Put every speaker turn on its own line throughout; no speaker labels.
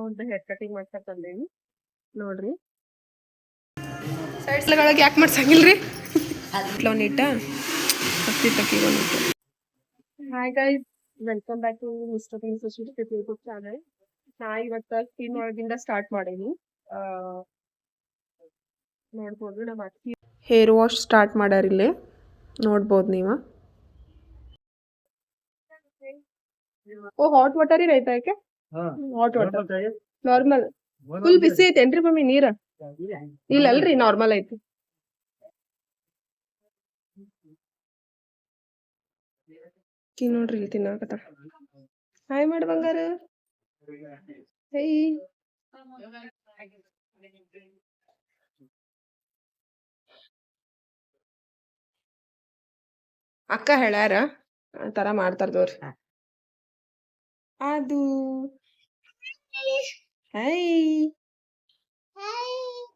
ಒಂದು hair cutting ಮಾಡ್ಸಕ್ ಬಂದೇವಿ ನೋಡ್ರಿ. ಸೈಡ್ಸ್ ಒಳಗೆ ಯಾಕೆ ಮಾಡ್ಸಂಗಿಲ್ರಿ ನೀಟ hi guys, welcome back to mister YouTube channel. ನಾ ಇವತ್ತ ಸ್ಕಿನ್ ಒಳಗಿಂದ ಸ್ಟಾರ್ಟ್ ಮಾಡೀನಿ. ನೋಡ್ಬೋದು ನಮ್ಮ ಅಕ್ಕಿ ಹೇರ್ ವಾಶ್ ಸ್ಟಾರ್ಟ್ ಮಾಡ್ಯಾರ ಇಲ್ಲಿ, ನೋಡ್ಬೋದು ನೀವು. ಓ ಹಾಟ್ ವಾಟರ್ ಐತಾ? ಯಾಕೆ ಹಾಟ್ ವಾಟರ್? ನಾರ್ಮಲ್ ಫುಲ್ ಬಿಸಿ ಐತೇನ್ರಿ ಮಮ್ಮಿ ನೀರ? ಇಲ್ಲ ಅಲ್ರಿ, ನಾರ್ಮಲ್ ಐತಿ. ನೋಡ್ರಿ ಇಲ್ಲಿ ತಿನ್ನಾಕತ್ತ. ಹಾಯ್ ಮಾಡ ಬಂಗಾರ. ಹೇ ಅಕ್ಕ ಹೇಳ್ಯಾರ ಆ ತರ ಮಾಡ್ತಾರದವ್ರಿ. ಅದು ಹಾಯ್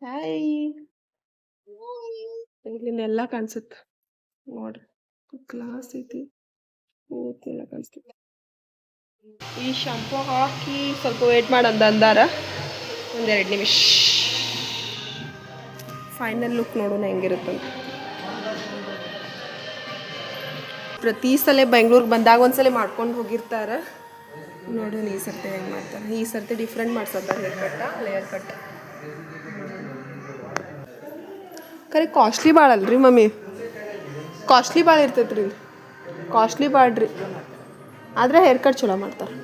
ಹಾಯ್ ಇಲ್ಲಿನೆಲ್ಲ ಕಾಣಿಸುತ್ತ ನೋಡ್ರಿ. ಗ್ಲಾಸ್ ಐತಿ, ಎಲ್ಲ ಕಾಣಿಸ್ತೈತಿ. ಈ ಶಾಂಪೂ ಹಾಕಿ ಸ್ವಲ್ಪ ವೇಟ್ ಮಾಡಂದ ಅಂದಾರ, ಒಂದೆರಡು ನಿಮಿಷ. ಫೈನಲ್ ಲುಕ್ ನೋಡೋಣ ಹೆಂಗಿರುತ್ತಂತ. ಪ್ರತಿ ಸಲ ಬೆಂಗ್ಳೂರಿಗೆ ಬಂದಾಗ ಒಂದ್ಸಲ ಮಾಡ್ಕೊಂಡು ಹೋಗಿರ್ತಾರ. ನೋಡೋಣ ಈ ಸರ್ತಿ ಹೆಂಗೆ ಮಾಡ್ತಾರೆ. ಈ ಸರ್ತಿ ಡಿಫ್ರೆಂಟ್ ಮಾಡ್ಸತ್ತಾರ ಹೇರ್ ಕಟ್ಟ, ಲೇಯರ್ ಕಟ್. ಖರೆ ಕಾಸ್ಟ್ಲಿ ಭಾಳ ಅಲ್ರಿ ಮಮ್ಮಿ? ಕಾಸ್ಟ್ಲಿ ಭಾಳ ಇರ್ತೈತೆ ರೀ, ಕಾಸ್ಟ್ಲಿ ಭಾಳ್ರಿ. ಆದರೆ ಹೇರ್ ಕಟ್ ಚಲೋ ಮಾಡ್ತಾರೆ.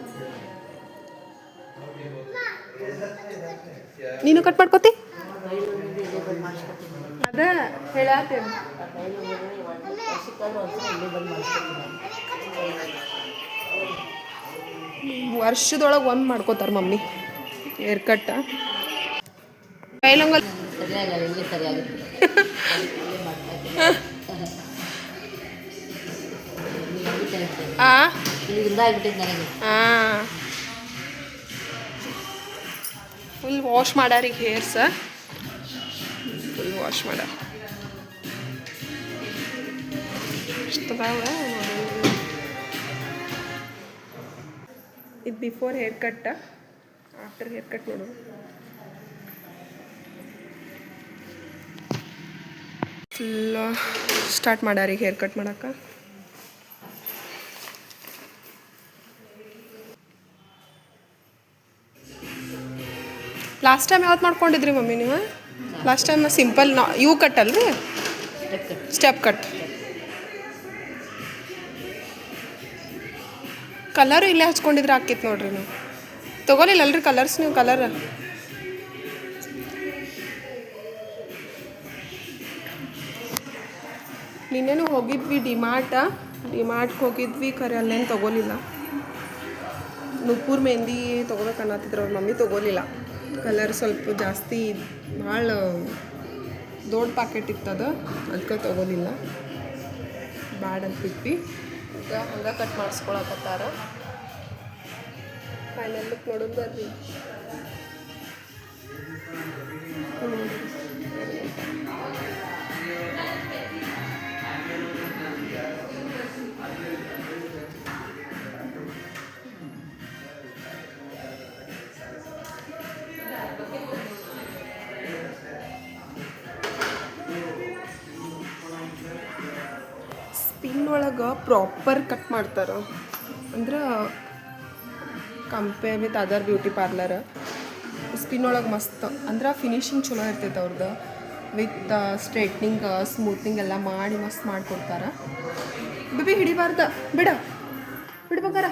ನೀನು ಕಟ್ ಮಾಡ್ಕೋತಿ? ಅದ ಹೇಳತ್ತೇನೆ. ವರ್ಷದೊಳಗೆ ಒಂದು ಮಾಡ್ಕೋತಾರ ಮಮ್ಮಿ ಹೇರ್ ಕಟ್ಟ. ಕೈಲಂಗಲ್ ಫುಲ್ ವಾಶ್ ಮಾಡ್ಯಾರ ಈಗ ಹೇರ್ಸ್, ಫುಲ್ ವಾಶ್ ಮಾಡ್ಯಾರ. ಇದು before hair cut, after hair cut ನೋಡು. ಫುಲ್ ಸ್ಟಾರ್ಟ್ ಮಾಡ್ಯಾರ ಈಗ ಹೇರ್ ಕಟ್ ಮಾಡಕ್ಕೆ. ಲಾಸ್ಟ್ ಟೈಮ್ ಯಾವತ್ತು ಮಾಡ್ಕೊಂಡಿದ್ರಿ ಮಮ್ಮಿ ನೀವು? ಲಾಸ್ಟ್ ಟೈಮ್ ಸಿಂಪಲ್ ಇವು ಕಟ್ ಅಲ್ರಿ, ಸ್ಟೆಪ್ ಕಟ್. ಕಲರು ಇಲ್ಲೇ ಹಚ್ಕೊಂಡಿದ್ರೆ ಹಾಕಿತ್ತು ನೋಡ್ರಿ. ನೀವು ತೊಗೊಲಿಲ್ಲ ಅಲ್ರಿ ಕಲರ್ಸ್? ನೀವು ಕಲರ್ ನಿನ್ನೇನು ಹೋಗಿದ್ವಿ ಡಿಮಾರ್ಟ್ಗೆ ಹೋಗಿದ್ವಿ, ಖರೆ ಅಲ್ಲೇನು ತೊಗೊಲಿಲ್ಲ. ನೂಪುರ್ ಮೆಹಂದಿ ತೊಗೋಬೇಕನ್ನತ್ತಿದ್ರು ಅವ್ರ ಮಮ್ಮಿ, ತೊಗೊಲಿಲ್ಲ. ಕಲರ್ ಸ್ವಲ್ಪ ಜಾಸ್ತಿ ಭಾಳ ದೊಡ್ಡ ಪ್ಯಾಕೆಟ್ ಇತ್ತದ, ಅದಕ್ಕೆ ತೊಗೊಲಿಲ್ಲ. ಬ್ಯಾಡ್ ಅಂತಿದ್ವಿ. ಈಗ ಹಂಗೆ ಕಟ್ ಮಾಡಿಸ್ಕೊಳಕತ್ತಾರ. ಫೈನಲ್ ಲುಕ್ ನೋಡೋದು ಬರ್ರಿ. ಸ್ಪಿನ್ ಒಳಗೆ ಪ್ರಾಪರ್ ಕಟ್ ಮಾಡ್ತಾರೆ, ಅಂದ್ರೆ compare with other beauty parlour. Spin ಒಳಗೆ ಮಸ್ತ್ ಅಂದ್ರೆ ಫಿನಿಶಿಂಗ್ ಚಲೋ ಇರ್ತೈತೆ ಅವ್ರದ್ದು. ವಿತ್ ಸ್ಟ್ರೈಟ್ನಿಂಗ್ ಸ್ಮೂತ್ನಿಂಗ್ ಎಲ್ಲ ಮಾಡಿ ಮಸ್ತ್ ಮಾಡಿಕೊಡ್ತಾರೆ. ಬೇಬಿ ಹಿಡಿಬಾರ್ದ, ಬಿಡ್ಬೇಕಾರ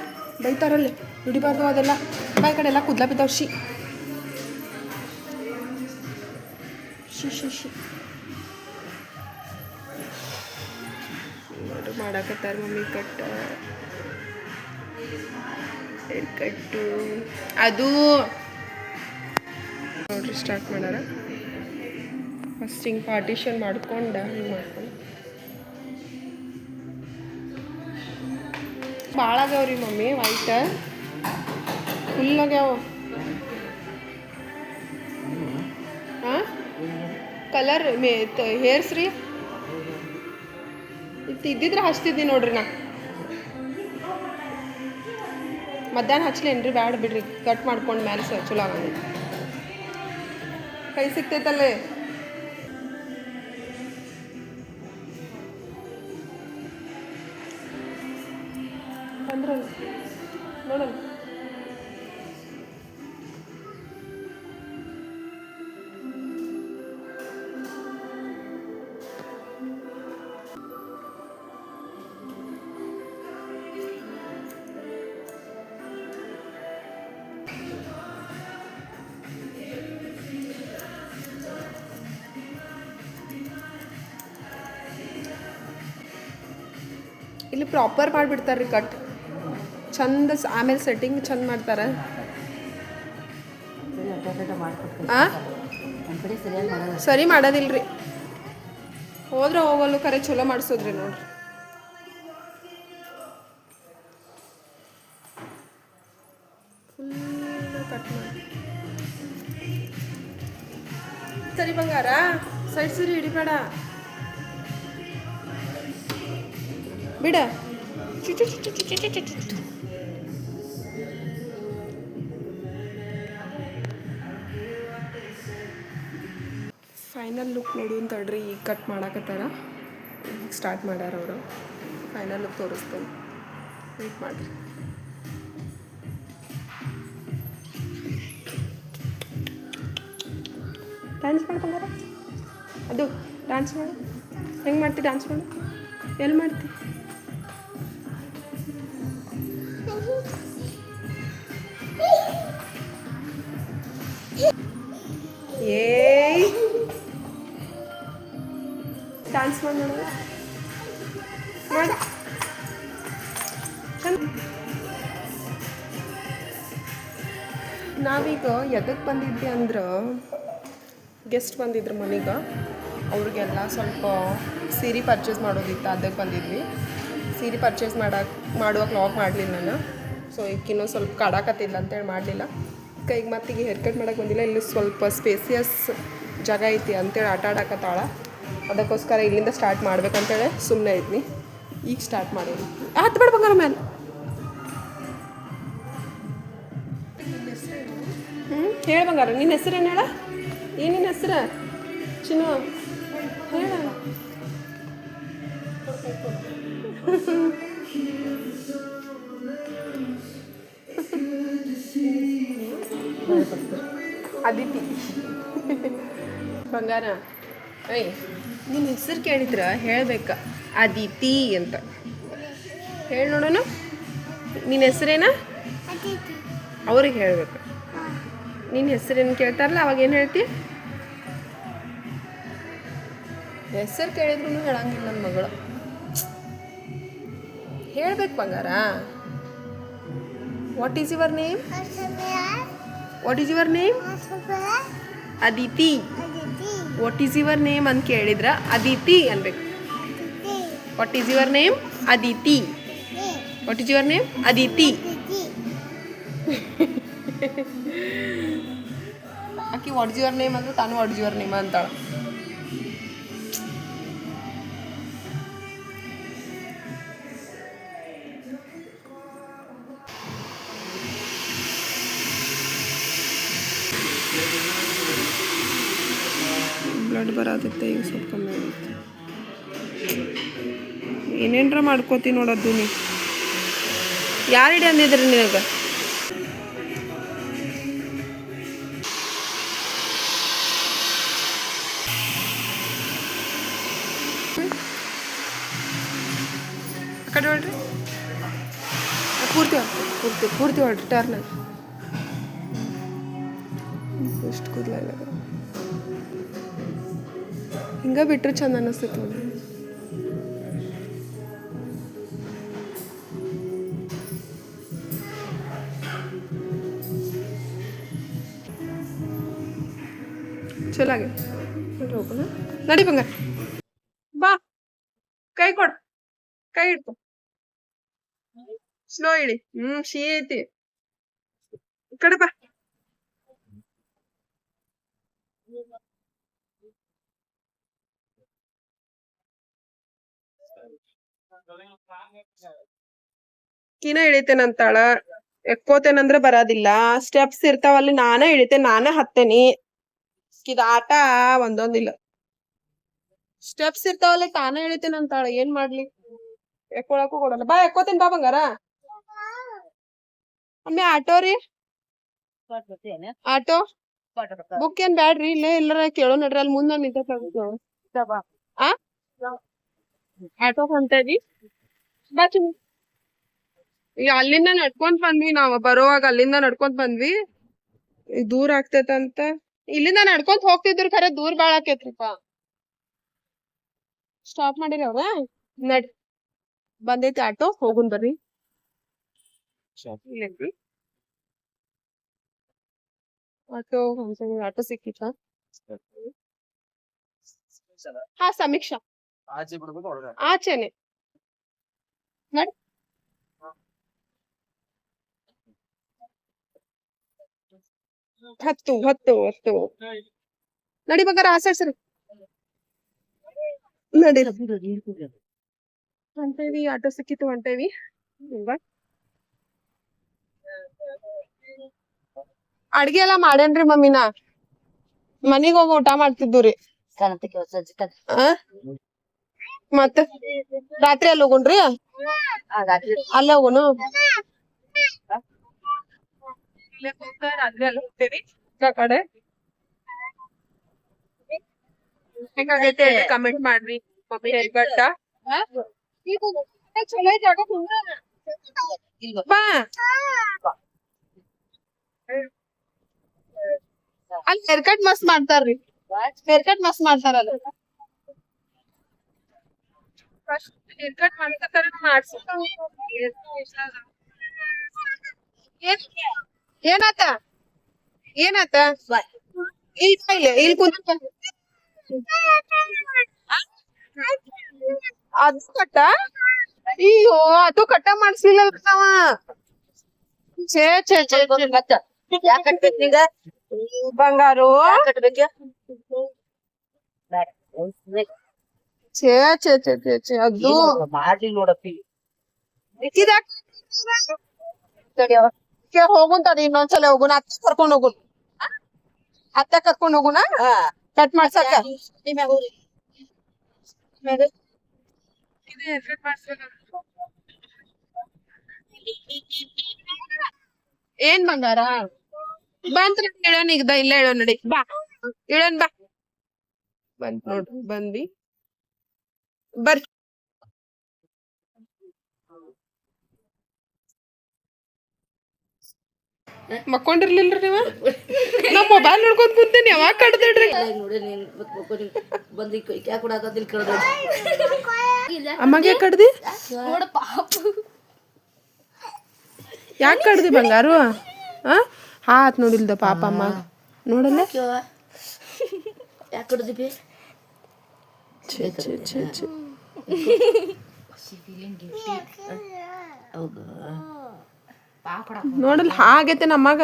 ಬೈತಾರಲ್ಲಿ, ಹಿಡಿಬಾರ್ದು ಅದೆಲ್ಲ. ಬಾಯ್ ಕಡೆ ಎಲ್ಲ ಕೂದಲ ಬಿದ್ದಾವ. ಶಿ ಮಾಡಾಕತ್ತಾರ ಮಮ್ಮಿ ಕಟ್, ಹೇರ್ ಕಟ್ಟು. ಅದು ನೋಡ್ರಿ ಸ್ಟಾರ್ಟ್ ಮಾಡ್ಯಾರ. ಫಸ್ಟ್ ಹಿಂಗೆ ಪಾರ್ಟಿಷನ್ ಮಾಡ್ಕೊಂಡು ಹಿಂಗೆ ಮಾಡ್ಕೊಂಡು ಭಾಳ ಆಗ್ಯಾವ್ರಿ ಮಮ್ಮಿ. ವೈಟ್ ಫುಲ್ ಆಗ್ಯಾವ. ಹಾಂ ಕಲರ್ ಹೇರ್ಸ್ ರೀ ಇದ್ದಿದ್ರೆ ಹಚ್ತಿದ್ದಿ ನೋಡ್ರಿ. ನಾ ಮಧ್ಯಾಹ್ನ ಹಚ್ಲೇನ್ರಿ ಬ್ಯಾಡ ಬಿಡ್ರಿ ಕಟ್ ಮಾಡ್ಕೊಂಡು ಮೇಲೆ ಚಲೋ ಆಗಂಗ ಕೈ ಸಿಗ್ತೈತಲ್ಲೇ ಅಂದ್ರಲ್ಲ ನೋಡಲ್ಲ ಇಲ್ಲಿ ಪ್ರಾಪರ್ ಮಾಡಿಬಿಡ್ತಾರೆ ರೀ ಕಟ್ ಚಂದ ಆಮೇಲೆ ಸೆಟ್ಟಿಂಗ್ ಚಂದ ಮಾಡ್ತಾರೆ ಸರಿ ಮಾಡೋದಿಲ್ರಿ ಹೋದ್ರೆ ಹೋಗಲ್ಲು ಕರೆ ಚಲೋ ಮಾಡಿಸೋದ್ರಿ ನೋಡ್ರಿ ಕಟ್ ಮಾಡಿ ಸರಿ ಬಂಗಾರ ಸೈಡ್ ಸರಿ ಹಿಡಿಬೇಡ ಬಿಡ ಫೈನಲ್ ಲುಕ್ ನೋಡು ತಡ್ರಿ ಈಗ ಕಟ್ ಮಾಡಾಕತ್ತಾರ ಈಗ ಸ್ಟಾರ್ಟ್ ಮಾಡ್ಯಾರ ಅವರು ಫೈನಲ್ ಲುಕ್ ತೋರಿಸ್ತೇನೆ ವೇಟ್ ಮಾಡಿರಿ ಡ್ಯಾನ್ಸ್ ಮಾಡ್ಕೊಂಡಾರ ಅದು ಡ್ಯಾನ್ಸ್ ಮಾಡು ಹೆಂಗೆ ಮಾಡ್ತಿ ಡ್ಯಾನ್ಸ್ ಮಾಡು ಎಲ್ಲಿ ಮಾಡ್ತಿ ಏಯ್ ಡ್ಯಾನ್ಸ್ ಮಾಡಿ ನೋಡುವ ಮಾಡ ನಾವೀಗ ಎದಕ್ಕೆ ಬಂದಿದ್ವಿ ಅಂದ್ರೆ ಗೆಸ್ಟ್ ಬಂದಿದ್ರು ಮನೆಗೆ ಅವ್ರಿಗೆಲ್ಲ ಸ್ವಲ್ಪ ಸೀರೆ ಪರ್ಚೇಸ್ ಮಾಡೋದಿತ್ತು ಅದಕ್ಕೆ ಬಂದಿದ್ವಿ ಸೀರೆ ಪರ್ಚೇಸ್ ಮಾಡುವ ವ್ಲಾಗ್ ಮಾಡಲಿಲ್ಲ ನಾನು ಸೊ ಈಗಿನ್ನೂ ಸ್ವಲ್ಪ ಕಾಡಾಕತ್ತಿಲ್ಲ ಅಂತೇಳಿ ಮಾಡಲಿಲ್ಲ ಕೈಗೆ ಮತ್ತೀಗ ಹೇರ್ ಕಟ್ ಮಾಡೋಕೆ ಬಂದಿಲ್ಲ ಇಲ್ಲಿ ಸ್ವಲ್ಪ ಸ್ಪೇಸಿಯಸ್ ಜಾಗ ಐತಿ ಅಂತೇಳಿ ಆಟ ಆಡಕತ್ತಾಳ ಅದಕ್ಕೋಸ್ಕರ ಇಲ್ಲಿಂದ ಸ್ಟಾರ್ಟ್ ಮಾಡ್ಬೇಕಂತೇಳಿ ಸುಮ್ಮನೆ ಇದ್ನಿ ಈಗ ಸ್ಟಾರ್ಟ್ ಮಾಡೋದು ಹತ್ತು ಬೇಡ ಬಂಗಾರ ಮೇಲೆ ಹೇಳ ಬಂಗಾರ ನಿನ್ನ ಹೆಸರೇನು ಹೇಳ ಏನಿನ ಹೆಸರು ಚಿನ್ನು ಹೇಳ ಅದಿತಿ ಬಂಗಾರ ಏಯ್ ನಿನ್ನ ಹೆಸರು ಕೇಳಿದ್ರ ಹೇಳ್ಬೇಕ ಅದಿತಿ ಅಂತ ಹೇಳಿ ನೋಡೋಣ ನಿನ್ನ ಹೆಸರೇನ ಅವ್ರಿಗೆ ಹೇಳ್ಬೇಕು ನಿನ್ನ ಹೆಸರೇನು ಕೇಳ್ತಾರಲ್ಲ ಅವಾಗ ಏನು ಹೇಳ್ತಿ ಹೆಸರು ಕೇಳಿದ್ರು ಹೇಳಂಗಿಲ್ಲ ನನ್ನ ಮಗಳು ಹೇಳ್ಬೇಕು ಬಂಗಾರ what is your name what is your name Aditi what is your name ಅಂತ ಕೇಳಿದ್ರ ಅದಿತಿ ಅನ್ಬೇಕು what is your name Aditi what is your name Aditi ಆಕಿ ವಾಟ್ ಇಸ್ ಯುವರ್ ನೇಮ್ ಅಂದ್ರೆ ತಾನು ವಾಟ್ ಇಸ್ ಯುವರ್ ನೇಮ್ ಅಂತಾಳ ಬ್ಲಡ್ ಬರತೈತೆ ಈಗ ಸ್ವಲ್ಪ ಕಮ್ಮಿ ಆಗೈತೆ ಏನೇನ್ರ ಮಾಡ್ಕೋತಿ ನೋಡೋದು ನೀ ಯಾರು ಇಡಿ ಅಂದಿದ್ರಿ ನಿನಗೆ ಕಡೆ ಹೊಡ್ರಿ ಪೂರ್ತಿ ಪೂರ್ತಿ ಪೂರ್ತಿ ಹೊಡ್ರಿ ಟರ್ನ ಎಷ್ಟು ಕೂದಲ ಹಿಂಗೆ ಬಿಟ್ಟರೆ ಚಂದ ಅನ್ನಿಸ್ತೈತೆ ನೋಡಿ ಚಲೋ ಆಗಿ ಹೋಗೋಣ ನಡಿ ಬಂಗಾರ ಬಾ ಕೈ ಕೊಡು ಕೈ ಇಡ್ತು ಸ್ಲೋ ಇಡಿ ಶೀ ಐತಿ ಈ ಕಡೆ ಬಾ ಕಿನ ಇಳಿತೇನಂತಾಳ ಎಕ್ಕೋತೇನಂದ್ರ ಬರೋದಿಲ್ಲ. ಸ್ಟೆಪ್ಸ್ ಇರ್ತಾವಲ್ಲಿ ನಾನೇ ಇಳಿತೇನೆ, ನಾನೇ ಹತ್ತೇನಿ. ಇದ್ ಆಟ ಒಂದೊಂದಿಲ್ಲ. ಸ್ಟೆಪ್ಸ್ ಇರ್ತಾವಲ್ಲಿ ತಾನೇ ಇಳಿತೇನೆ ಅಂತಾಳ, ಏನ್ ಮಾಡ್ಲಿ? ಎಕ್ಕೊಳಕು ಕೊಡಲ್ಲ. ಬಾ ಎಕ್ಕೋತೇನ್ ಬಾ ಬಂಗಾರ. ಅಮ್ಮಿ ಆಟೋ ರೀ, ಆಟೋ ಬುಕ್ ಏನ್ ಬ್ಯಾಡ್ರಿ, ಇಲ್ಲೇ ಎಲ್ಲಾರ ಕೇಳೋ ನಡ್ರಿ, ಅಲ್ಲಿ ಮುಂದ ನಿಂತ ಆಟೋ ಹೊಂಟೇವಿ. ಬಾ ಚಿನ್ನ. ಈಗ ಅಲ್ಲಿಂದ ನಡ್ಕೊಂಡ್ ಬಂದ್ವಿ ನಾವ್, ಬರೋವಾಗ ಅಲ್ಲಿಂದ ನಡ್ಕೊಂಡ್ ಬಂದ್ವಿ. ಈಗ ದೂರ ಆಗ್ತೇತಂತ ಇಲ್ಲಿಂದ ನಡ್ಕೊಂತ ಹೋಗ್ತಿದ್ರು, ಖರೆ ದೂರ ಬಾಳ ಆಕೇತ್ರಿಪ್ಪ. ಸ್ಟಾಪ್ ಮಾಡಿರಿ ಅವ್ರ. ನಡ್ ಬಂದೈತಿ ಆಟೋ, ಹೋಗುನ್ ಬರ್ರಿ. ಇಲ್ಲೈತಿ ಆಟೋ. ಆಟೋ ಸಿಕ್ಕಿತ್ತ? ಹಾ ಸಮೀಕ್ಷಾ ಆಚೆನೆ. ನಡ್ ಹತ್ತು ಹತ್ತು ಹತ್ತು ನಡಿ ಬಂಗಾರ, ಆ ಸೈಡ್ ಸರಿ ನಡಿ. ಹೊಂಟೇವಿ, ಆಟೋ ಸಿಕ್ಕಿತ್ತು, ಹೊಂಟೇವಿ. ಅಡ್ಗೆ ಎಲ್ಲಾ ಮಾಡೇನ್ರಿ ಮಮ್ಮಿನ. ಮನಿಗ್ ಹೋಗಿ ಊಟ ಮಾಡ್ತಿದ್ದುರಿ. ಮತ್ತ ರಾತ್ರಿ ಅಲ್ಲಿ ಹೋಗುಣ್ರಿ, ಅಲ್ಲೇ ಹೋಗುನು. ರಾತ್ರಿ ಅಲ್ಲಿ ಹೋಗ್ತೇವಿ ಆ ಕಡೆ. ಹೆಂಗಾಗೈತೆ ಕಮೆಂಟ್ ಮಾಡ್ರಿ. ಮಮ್ಮಿ ಹೆಲ್ಬಟ್ಟ ಚಲೋ ಜಾಗ ಬಾ. ಅಲ್ಲಿ ಹೇರ್ ಕಟ್ ಮಸ್ತ್ ಮಾಡ್ತಾರ್ರಿ, ಹೇರ್ ಕಟ್ ಮಸ್ತ್ ಮಾಡ್ತಾರಲ್ಲ. ಹೇರ್ ಕಟ್ ಮಾಡ್ತಾರ ಮಾಡ್ಸ. ಏನಾತ ಏನಾತ? ಇಲ್ಲ ಇಲ್ಲಿ ಕುಂತ ಅದು ಕಟ್ಟ. ಅಯ್ಯೋ ಅದು ಕಟ್ಟ ಮಾಡ್ಸ್ಲಿಲ್ಲ ನಾವ. ಛೇ ಛೇ ಛೇ ಯಾಕ ಕಟ್ಬೇಕು ನಿಂಗ ಬಂಗಾರು? ಛೇ ಛೇ ಛೇ ಛೇ ಛೇ ಅದು ಮಾಡಿ ನೋಡಪ್ಪಿ. ಹೋಗುಂತದ ಇನ್ನೊಂದ್ಸಲ ಹೋಗುಣ, ಅತ್ತ ಕರ್ಕೊಂಡ್ ಹೋಗುಣ, ಅತ್ತ ಕರ್ಕೊಂಡ್ ಹೋಗುಣ ಕಟ್ ಮಾಡ್ಸಕ. ಏನ್ ಬಂಗಾರ ಬಂತ್ರಿ? ಇಳೋನ್ ಈಗದ ಇಲ್ಲ, ಇಳೋ ನಡಿ ಬಾ, ಇಳೋನ್ ಬಾ. ಬಂತ್ ನೋಡ್ರಿ, ಬಂದ್ವಿ ಬರ್ರಿ. ಮಕ್ಕೊಂಡಿರ್ಲಿಲ್ರಿ ನೀವ? ನಾ ಮೊಬೈಲ್ ನೋಡ್ಕೊಂಡ್ ಕುಂತೇನಿ, ಯಾವಾಗ ಕಡ್ದಿಡ್ರಿ? ಅಮ್ಮಗೆ ಕಡ್ದಿ? ಯಾಕೆ ಕಡ್ದಿ ಬಂಗಾರು? ಹಾತ್ ನೋಡಿಲ್ದ ಪಾಪ ಅಮ್ಮ ನೋಡಲ್ಲ. ಯಾಕೆ ಕಡ್ದಿ? ನೋಡಲ್ ಹಾಗೈತೆ ನಮ್ಮಗ.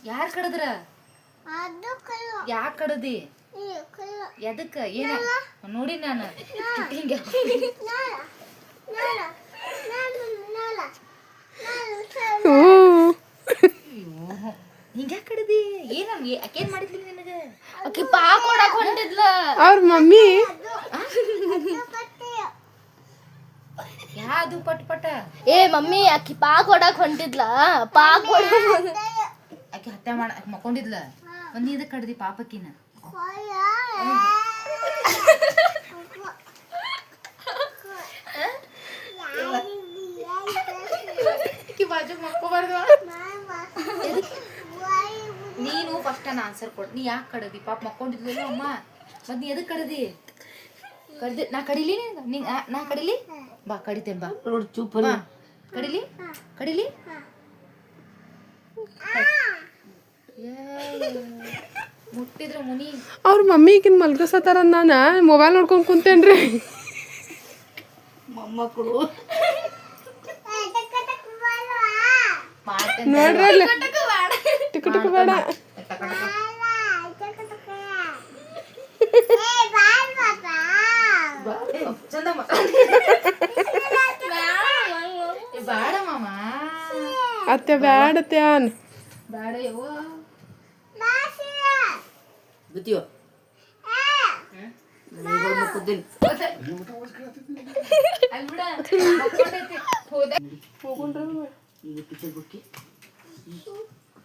ಯಾರ್ ಕಡದ್ರ? ಯಾಕ್ ಕಡದಿ? ಎದಕ್ಕ? ಏನ ನೋಡಿ ನಾನು ಹಿಂಗ್ಯಾಕ ಕಡದಿ? ಏನ್ ಮಾಡಿದ್ಲಿ ನಿನಗ? ಆಕಿ ಪಾ ಕೊಡಕ್ ಹೊಂಟಿದ್ಲ
ಅವ್ರ ಮಮ್ಮಿ.
ಯಾದು ಪಟ್ ಪಟ?
ಏ ಮಮ್ಮಿ ಆಕಿ ಪಾ ಕೊಡಕ್ ಹೊಂಟಿದ್ಲ, ಪಾ ಕೊಡ.
ಆಕಿ ಹತ್ಯೆ ಮಾಡ ಮಕ್ಕೊಂಡಿದ್ಲ. ಒಂದ್ ಇದಕ್ ಕಡ್ದಿ ಪಾಪಕ್ಕಿನ? ಬಾಜು ಮಕ್ಕೋಬಾರ್ದು. ನೀನು ಫಸ್ಟ್ ಆನ್ಸರ್ ಕೊಡ್. ನೀ ಯಾಕೆ ಕಡದಿ? ಪಾಪ ಮಕ್ಕೊಂಡಿದ್ಲ ಅಮ್ಮ. ಮತ್ ನೀ ಎದಕ್ ಕಡದಿ? ಕಡ್ದಿ ನಾ ಕಡಿಲಿ? ನಾ ಕಡಿಲಿ? ಬಾ ಕಡಿತೇನೆ ಬಾ. ಚೂಪ್ ಕಡಿಲಿ ಕಡಿಲಿ. ಮುಟ್ಟಿದ್ರ ಮುನಿ.
ಅವ್ರ ಮಮ್ಮಿ ಈಗಿನ ಮಲ್ಗಸತಾರ, ನಾನ ಮೊಬೈಲ್ ನೋಡ್ಕೊಂಡ್ ಕುಂತೇನ್ರಿ.
ಮೊಮ್ಮಕ್ಕಳು
ನೋಡ್ರಿ ಟಿಕ್ ಟಿಕ್ ಬೇಡ.
ಚಂದ ಬೇಡ ಮಾಮ
ಅತ್ತೆ ಬ್ಯಾಡ ತ್ಯಾನ್
ಬೇಡ ಯವ್ವ
ಗೊತ್ತೀವ ಕೂತೀನಿ
ಅಲ್ಲಿ ಬಿಡ ಮಕ್ಕೊಂಡೈತಿ ಹೋದ
ಈಗ ಪಿಕ್ಚರ್ ಬುಕ್ಕಿ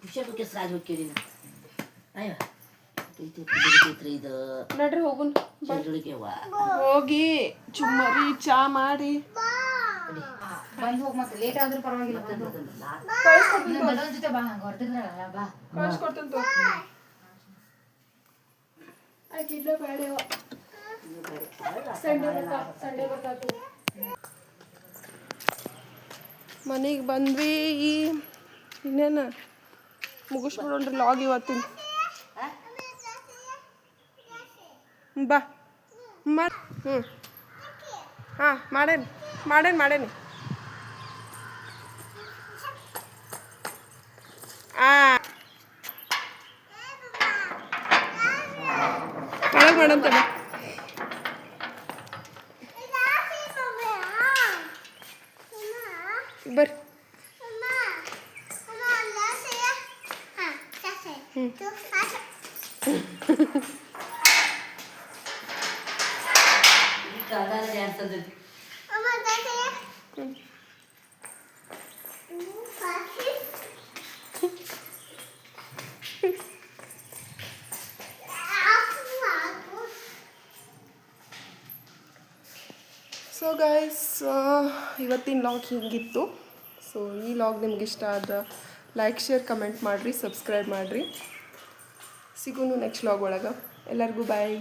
ಪಿಕ್ಚರ್ ಬುಕ್ಕಿ ರಾಜ್ ಹೋಗಿ ಕೇಳಿನ ಅಯ್ಯ ಇದು
ನಡ್ರಿ ಹೋಗುನ್
ಚಂದ್ರುಳಿಗೆ ವಾ
ಹೋಗಿ ಚುಮ್ಮರಿ ಚಾ ಮಾಡಿ
ಬಂದು ಹೋಗಿ ಮತ್ತೆ ಲೇಟ್ ಆದ್ರೂ ಪರವಾಗಿಲ್ಲ ದೊಡ್ಡವನ ಜೊತೆ ಬಾ ಹಂಗ ಹೊರಟಿದ್ರಲ್ಲ ಬಾ
ಕಳ್ಸ್ಕೊಡ್ತಂತ ಆಕಿಲ್ಲ ಬೇಡವ ಮನೆಗೆ ಬಂದ್ವಿ ಇನ್ನೇನು ಮುಗಿಸ್ಬಿಡೋಣ್ರಿ ಲಾಗ್ ಇವತ್ತಿನ ಬಾ ಮಾಡಿ ಹಾಂ ಮಾಡೇನಿ ಒಳಗೆ ಮಾಡಂತ ಬರ್ರಿ
ಡ್ಯಾನ್ಸ್ ಅಂದೈತಿ
ಸೊ ಗೈಸ್ ಇವತ್ತಿನ ಲಾಗ್ ಹಿಂಗಿತ್ತು. ಸೊ ಈ ಲಾಗ್ ನಿಮ್ಗೆ ಇಷ್ಟ ಆದ್ರೆ ಲೈಕ್ ಶೇರ್ ಕಮೆಂಟ್ ಮಾಡಿರಿ, ಸಬ್ಸ್ಕ್ರೈಬ್ ಮಾಡಿರಿ. ಸಿಗೋನು ನೆಕ್ಸ್ಟ್ ಲಾಗ್ ಒಳಗೆ. ಎಲ್ಲರಿಗೂ ಬಾಯ್.